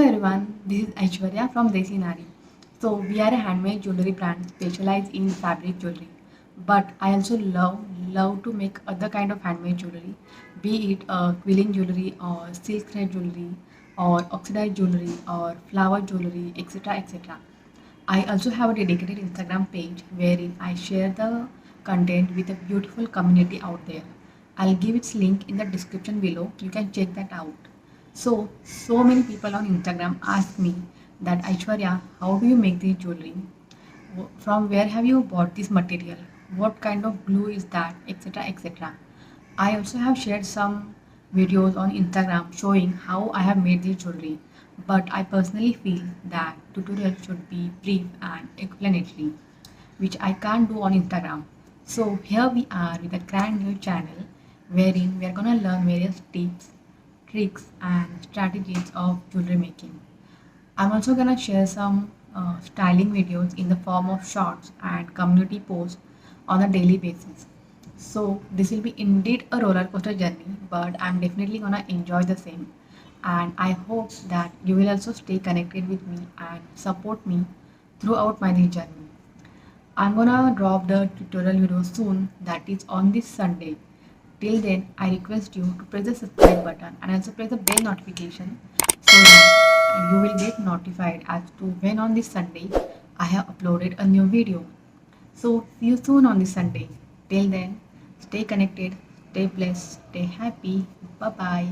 everyone, this is Aishwarya from Desi Nari. So we are a handmade jewelry brand specialized in fabric jewelry. But I also love to make other kind of handmade jewelry, be it quilling jewelry or silk thread jewelry or oxidized jewelry or flower jewelry, etc. etc. I also have a dedicated Instagram page wherein I share the content with a beautiful community out there. I'll give its link in the description below. You can check that out. So many people on Instagram ask me that Aishwarya, how do you make this jewelry? From where have you bought this material? What kind of glue is that? Etc. etc. I also have shared some videos on Instagram showing how I have made this jewelry, but I personally feel that tutorial should be brief and explanatory, which I can't do on Instagram. So here we are with a brand new channel wherein we are gonna learn various tips, tricks and strategies of jewelry making. I'm also gonna share some styling videos in the form of shorts and community posts on a daily basis. So this will be indeed a roller coaster journey, but I'm definitely gonna enjoy the same. And I hope that you will also stay connected with me and support me throughout my journey. I'm gonna drop the tutorial video soon, that is on this Sunday. Till then, I request you to press the subscribe button and also press the bell notification so that you will get notified as to when on this Sunday I have uploaded a new video. So see you soon on this Sunday. Till then, stay connected, stay blessed, stay happy. Bye bye.